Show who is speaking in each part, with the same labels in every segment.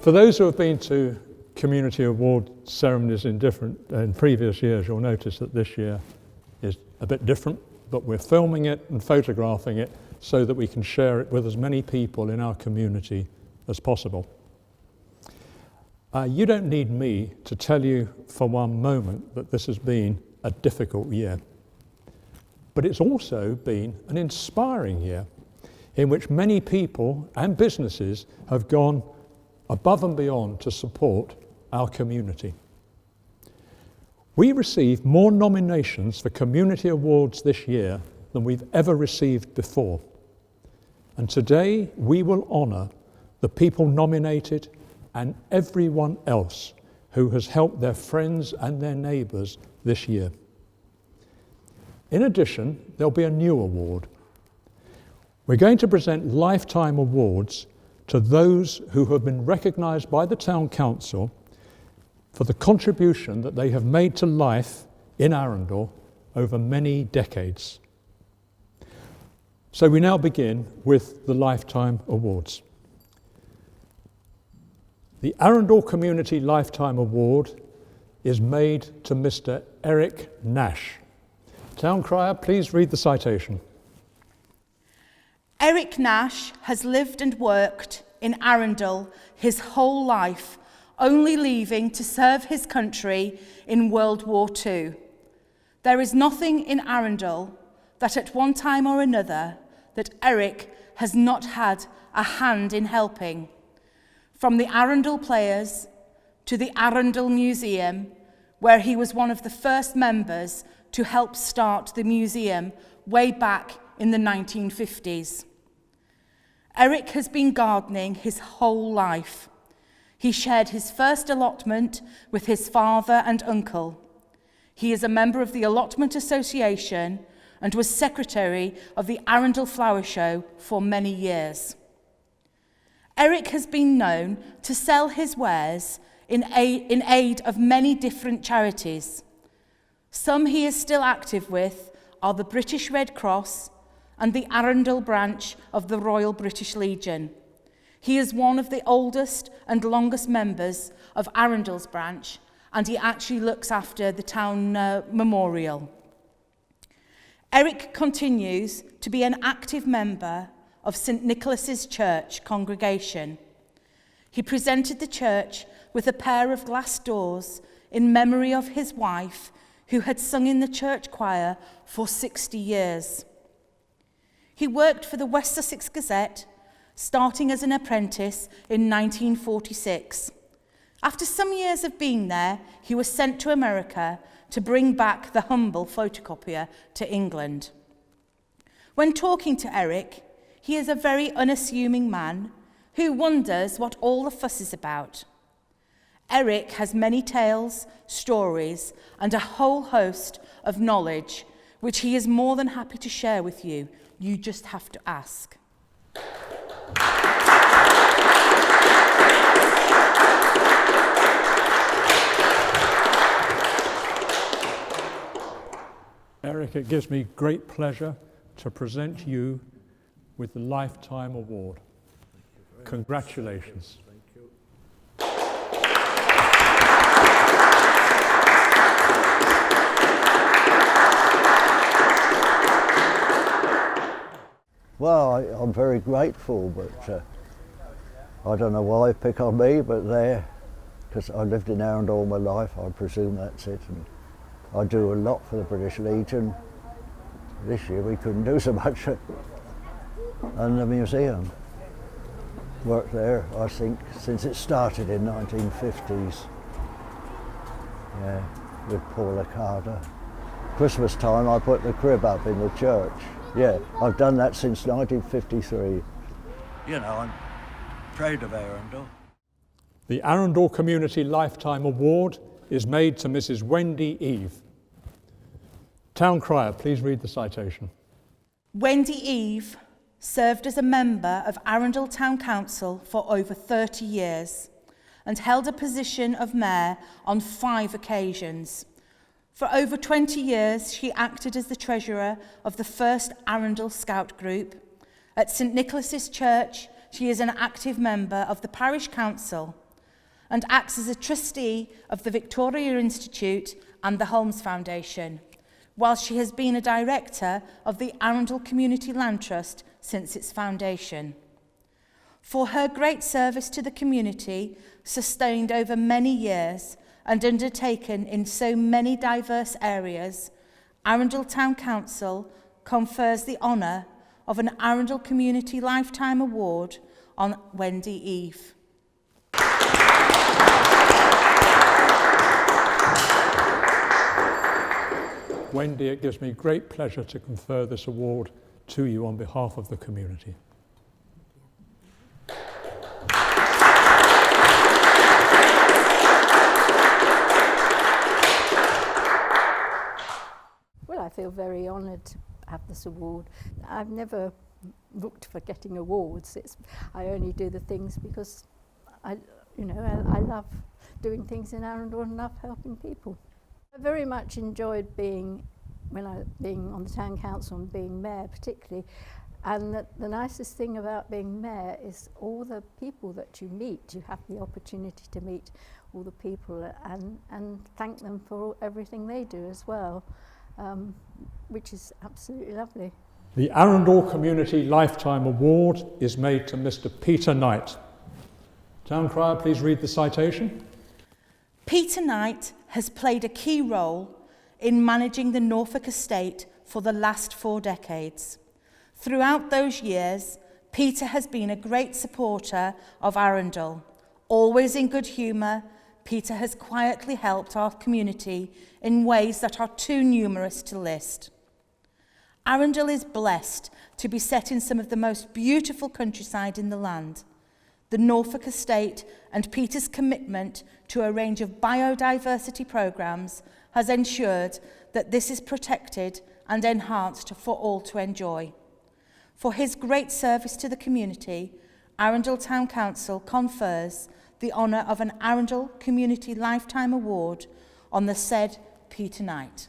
Speaker 1: For those who have been to community award ceremonies in previous years, you'll notice that this year is a bit different, but we're filming it and photographing it so that we can share it with as many people in our community as possible. You don't need me to tell you for one moment that this has been a difficult year, but it's also been an inspiring year in which many people and businesses have gone above and beyond to support our community. We received more nominations for community awards this year than we've ever received before. And today we will honour the people nominated and everyone else who has helped their friends and their neighbours this year. In addition, there'll be a new award. We're going to present lifetime awards to those who have been recognised by the Town Council for the contribution that they have made to life in Arundel over many decades. So we now begin with the Lifetime Awards. The Arundel Community Lifetime Award is made to Mr. Eric Nash. Town Crier, please read the citation.
Speaker 2: Eric Nash has lived and worked in Arundel his whole life, only leaving to serve his country in World War II. There is nothing in Arundel that at one time or another that Eric has not had a hand in helping. From the Arundel Players to the Arundel Museum, where he was one of the first members to help start the museum way back in the 1950s. Eric has been gardening his whole life. He shared his first allotment with his father and uncle. He is a member of the Allotment Association and was secretary of the Arundel Flower Show for many years. Eric has been known to sell his wares in aid of many different charities. Some he is still active with are the British Red Cross and the Arundel branch of the Royal British Legion. He is one of the oldest and longest members of Arundel's branch, and he actually looks after the town memorial. Eric continues to be an active member of St. Nicholas's Church congregation. He presented the church with a pair of glass doors in memory of his wife, who had sung in the church choir for 60 years. He worked for the West Sussex Gazette, starting as an apprentice in 1946. After some years of being there, he was sent to America to bring back the humble photocopier to England. When talking to Eric, he is a very unassuming man who wonders what all the fuss is about. Eric has many tales, stories, and a whole host of knowledge, which he is more than happy to share with you. You just have to ask.
Speaker 1: Eric, it gives me great pleasure to present you with the Lifetime Award. Congratulations.
Speaker 3: Thank you. Well, I'm very grateful, but I don't know why they pick on me, but because I lived in Arundel all my life, I presume that's it. And I do a lot for the British Legion. This year we couldn't do so much. And the museum. Worked there, I think, since it started in 1950s. Yeah, with Paula Carter. Christmas time I put the crib up in the church. Yeah, I've done that since 1953. You know, I'm proud of Arundel.
Speaker 1: The Arundel Community Lifetime Award is made to Mrs. Wendy Eve. Town Crier, please read the citation.
Speaker 2: Wendy Eve served as a member of Arundel Town Council for over 30 years and held a position of mayor on 5 occasions. For over 20 years, she acted as the treasurer of the first Arundel Scout Group. At St. Nicholas's Church, she is an active member of the parish council. and acts as a trustee of the Victoria Institute and the Holmes Foundation, whilst she has been a director of the Arundel Community Land Trust since its foundation. For her great service to the community, sustained over many years and undertaken in so many diverse areas, Arundel Town Council confers the honour of an Arundel Community Lifetime Award on Wendy Eve.
Speaker 1: Wendy, it gives me great pleasure to confer this award to you on behalf of the community.
Speaker 4: Well, I feel very honoured to have this award. I've never looked for getting awards. I only do the things because I love doing things in Arundel and love helping people. I very much enjoyed being on the town council and being mayor particularly, and the nicest thing about being mayor is all the people that you meet. You have the opportunity to meet all the people and thank them for everything they do as well, which is absolutely lovely.
Speaker 1: The Arundel Community Lifetime Award is made to Mr. Peter Knight. Town Crier, please read the citation.
Speaker 2: Peter Knight has played a key role in managing the Norfolk estate for the last 4 decades. Throughout those years, Peter has been a great supporter of Arundel. Always in good humour, Peter has quietly helped our community in ways that are too numerous to list. Arundel is blessed to be set in some of the most beautiful countryside in the land. The Norfolk estate and Peter's commitment to a range of biodiversity programmes has ensured that this is protected and enhanced for all to enjoy. For his great service to the community, Arundel Town Council confers the honour of an Arundel Community Lifetime Award on the said Peter Knight.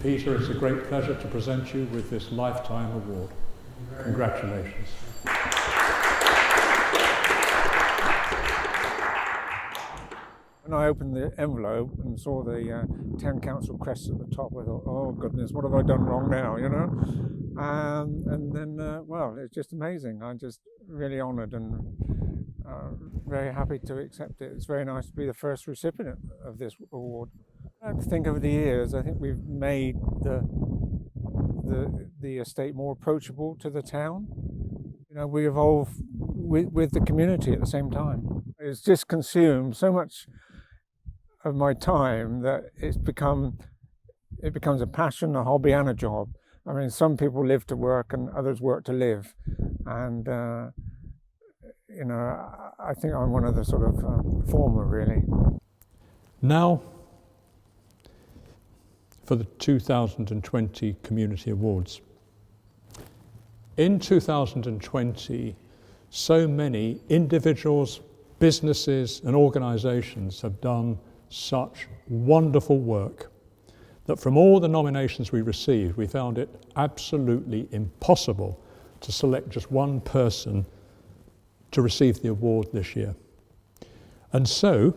Speaker 1: Peter, it's a great pleasure to present you with this Lifetime Award. Congratulations.
Speaker 5: When I opened the envelope and saw the town council crest at the top, I thought, oh goodness, what have I done wrong now, you know? And then, well, it's just amazing. I'm just really honoured and very happy to accept it. It's very nice to be the first recipient of this award. I think over the years, I think we've made the estate more approachable to the town. You know, we evolve with the community at the same time. It's just consumed so much of my time that it becomes a passion, a hobby, and a job. I mean, some people live to work and others work to live, and you know, I think I'm one of the sort of former, really.
Speaker 1: Now, for the 2020 Community Awards. In 2020, so many individuals, businesses and organisations have done such wonderful work that from all the nominations we received, we found it absolutely impossible to select just one person to receive the award this year. And so,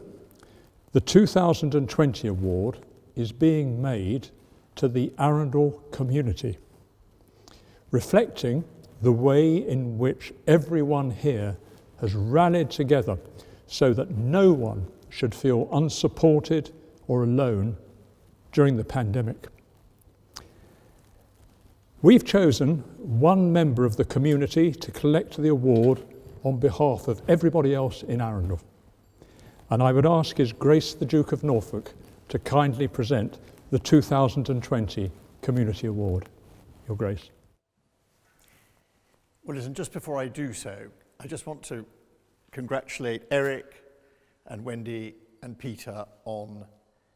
Speaker 1: the 2020 award is being made to the Arundel community, reflecting the way in which everyone here has rallied together so that no one should feel unsupported or alone during the pandemic. We've chosen one member of the community to collect the award on behalf of everybody else in Arundel. And I would ask His Grace the Duke of Norfolk to kindly present the 2020 Community Award. Your Grace.
Speaker 6: Well, listen, just before I do so, I just want to congratulate Eric and Wendy and Peter on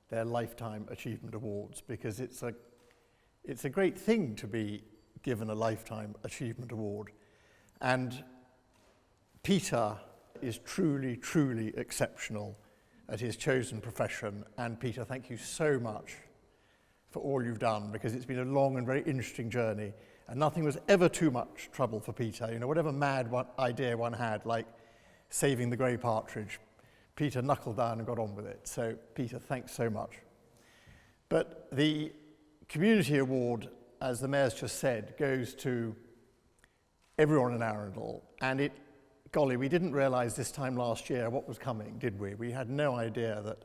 Speaker 6: their Lifetime Achievement Awards, because it's a great thing to be given a Lifetime Achievement Award. And Peter is truly, truly exceptional at his chosen profession. And Peter, thank you so much for all you've done, because it's been a long and very interesting journey, and nothing was ever too much trouble for Peter. You know, whatever mad idea one had, like saving the grey partridge, Peter knuckled down and got on with it. So, Peter, thanks so much. But the Community Award, as the Mayor's just said, goes to everyone in Arundel, and golly, we didn't realise this time last year what was coming, did we? We had no idea that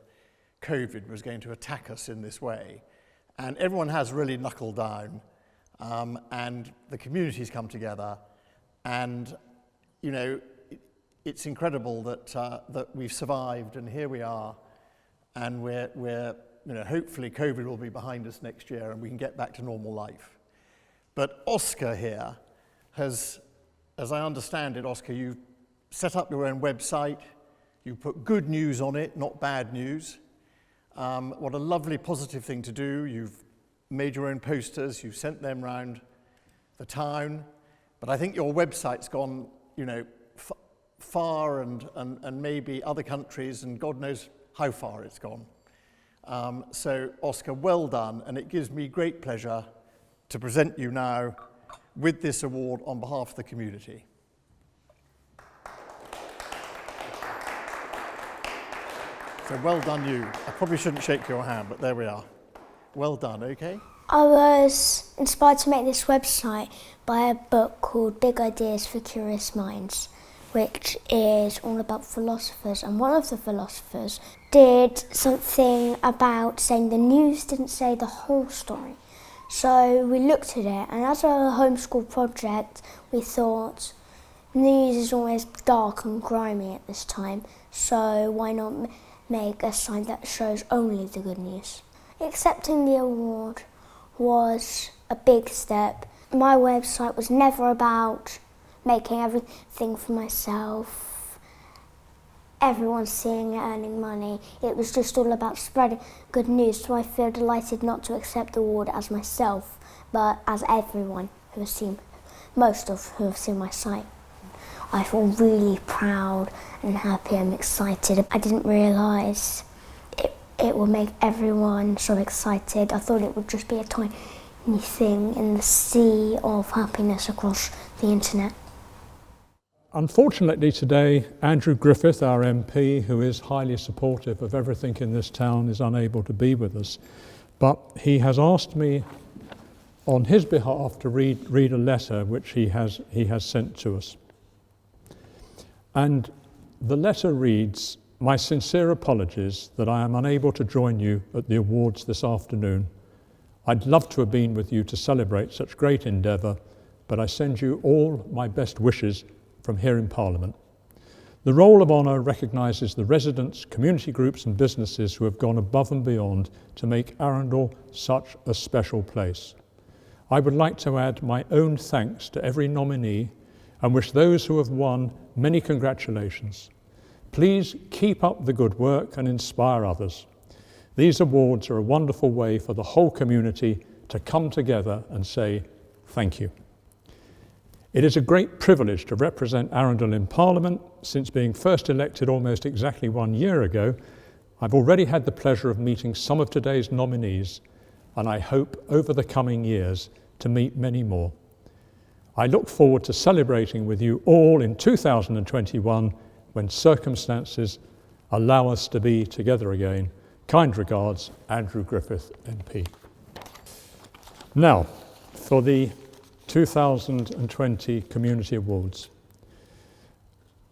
Speaker 6: COVID was going to attack us in this way. And everyone has really knuckled down, and the community's come together, and, you know, it's incredible that we've survived, and here we are, and we're you know, hopefully COVID will be behind us next year and we can get back to normal life. But Oscar here has, as I understand it, Oscar, you've set up your own website, you put good news on it, not bad news. What a lovely positive thing to do. You've made your own posters, you've sent them round the town, but I think your website's gone, you know, far and maybe other countries, and God knows how far it's gone. So, Oscar, well done, and it gives me great pleasure to present you now with this award on behalf of the community. So well done you. I probably shouldn't shake your hand, but there we are. Well done, okay?
Speaker 7: I was inspired to make this website by a book called Big Ideas for Curious Minds, which is all about philosophers, and one of the philosophers did something about saying the news didn't say the whole story. So we looked at it, and as a homeschool project, we thought news is always dark and grimy at this time, so why not make a sign that shows only the good news? Accepting the award was a big step. My website was never about making everything for myself, everyone seeing it, earning money. It was just all about spreading good news, so I feel delighted not to accept the award as myself, but as everyone who has seen, who have seen my site. I feel really proud and happy and excited. I didn't realise it would make everyone so excited. I thought it would just be a tiny thing in the sea of happiness across the internet.
Speaker 1: Unfortunately today, Andrew Griffith, our MP, who is highly supportive of everything in this town, is unable to be with us. But he has asked me on his behalf to read a letter which he has sent to us. And the letter reads, "My sincere apologies that I am unable to join you at the awards this afternoon. I'd love to have been with you to celebrate such great endeavour, but I send you all my best wishes from here in Parliament. The Roll of Honour recognises the residents, community groups and businesses who have gone above and beyond to make Arundel such a special place. I would like to add my own thanks to every nominee and wish those who have won many congratulations. Please keep up the good work and inspire others. These awards are a wonderful way for the whole community to come together and say thank you. It is a great privilege to represent Arundel in Parliament. Since being first elected almost exactly 1 year ago, I've already had the pleasure of meeting some of today's nominees, and I hope over the coming years to meet many more. I look forward to celebrating with you all in 2021 when circumstances allow us to be together again. Kind regards, Andrew Griffith, MP." Now, for the 2020 Community Awards.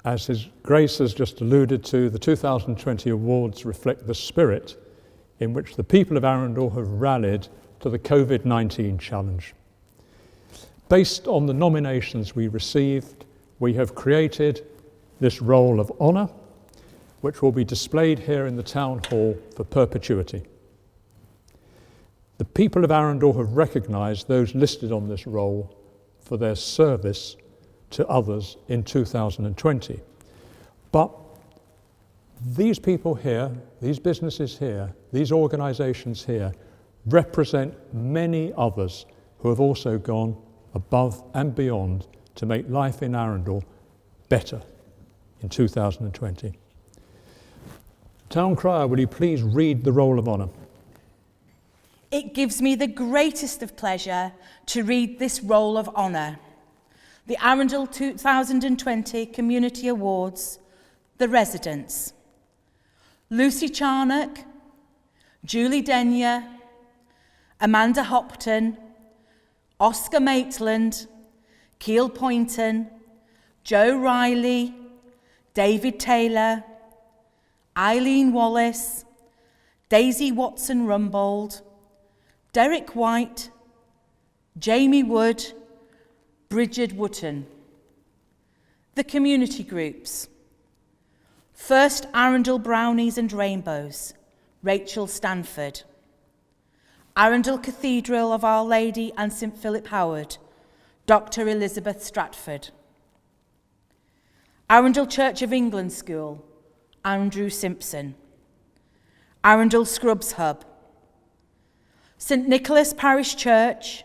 Speaker 1: As His Grace has just alluded to, the 2020 awards reflect the spirit in which the people of Arundel have rallied to the COVID-19 challenge. Based on the nominations we received, we have created this Roll of Honour, which will be displayed here in the Town Hall for perpetuity. The people of Arundel have recognised those listed on this roll for their service to others in 2020. But these people here, these businesses here, these organisations here represent many others who have also gone above and beyond to make life in Arundel better in 2020. Town Crier, will you please read the Roll of Honour?
Speaker 2: it gives me the greatest of pleasure to read this roll of honour. The Arundel 2020 Community Awards, the residents. Lucy Charnock, Julie Denyer, Amanda Hopton, Oscar Maitland, Keel Poynton, Joe Riley, David Taylor, Eileen Wallace, Daisy Watson-Rumbold, Derek White, Jamie Wood, Bridget Wotton. The community groups. First Arundel Brownies and Rainbows, Rachel Stanford. Arundel Cathedral of Our Lady and St Philip Howard, Dr Elizabeth Stratford. Arundel Church of England School, Andrew Simpson. Arundel Scrubs Hub. St Nicholas Parish Church,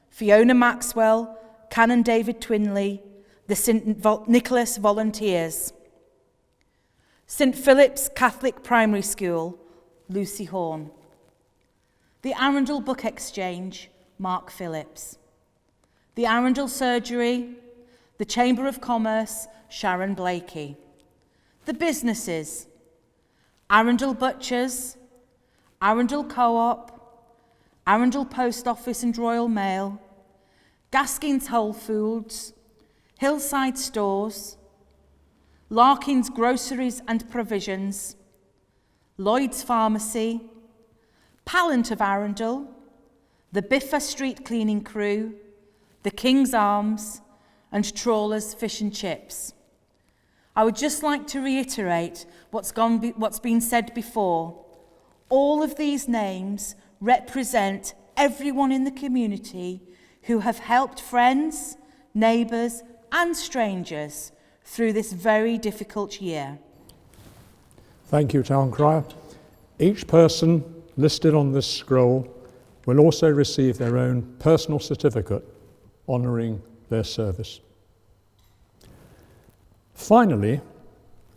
Speaker 2: Fiona Maxwell, Canon David Twinley, the St Nicholas Volunteers. St Philip's Catholic Primary School, Lucy Horn. The Arundel Book Exchange, Mark Phillips. The Arundel Surgery, the Chamber of Commerce, Sharon Blakey. The businesses, Arundel Butchers, Arundel Co-op, Arundel Post Office and Royal Mail, Gaskins Whole Foods, Hillside Stores, Larkin's Groceries and Provisions, Lloyd's Pharmacy, Pallant of Arundel, the Biffa Street Cleaning Crew, the King's Arms, and Trawlers Fish and Chips. I would just like to reiterate what's been said before. All of these names represent everyone in the community who have helped friends, neighbours and strangers through this very difficult year.
Speaker 1: Thank you, Town Crier. Each person listed on this scroll will also receive their own personal certificate honouring their service. Finally,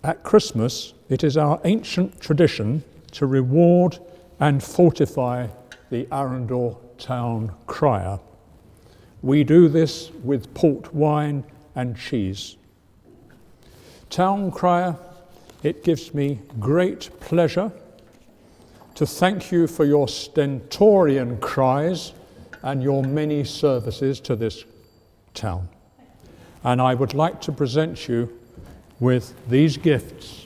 Speaker 1: at Christmas, it is our ancient tradition to reward and fortify the Arundel Town Crier. We do this with port wine and cheese. Town Crier, it gives me great pleasure to thank you for your stentorian cries and your many services to this town. And I would like to present you with these gifts.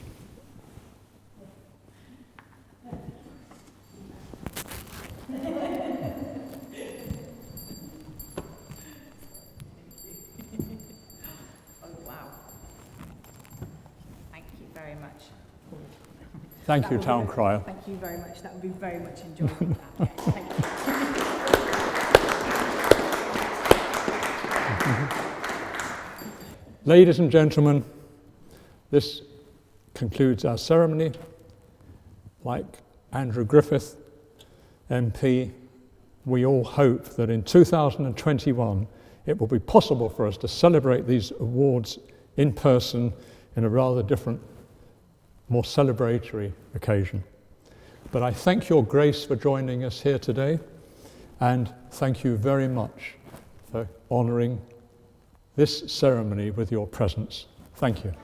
Speaker 1: Thank you, Town Crier.
Speaker 2: Thank you very much. That would be very much enjoyable. Yeah, thank you.
Speaker 1: Ladies and gentlemen, this concludes our ceremony. Like Andrew Griffith, MP, we all hope that in 2021 it will be possible for us to celebrate these awards in person in a rather different, more celebratory occasion. But I thank your grace for joining us here today, and thank you very much for honouring this ceremony with your presence. Thank you.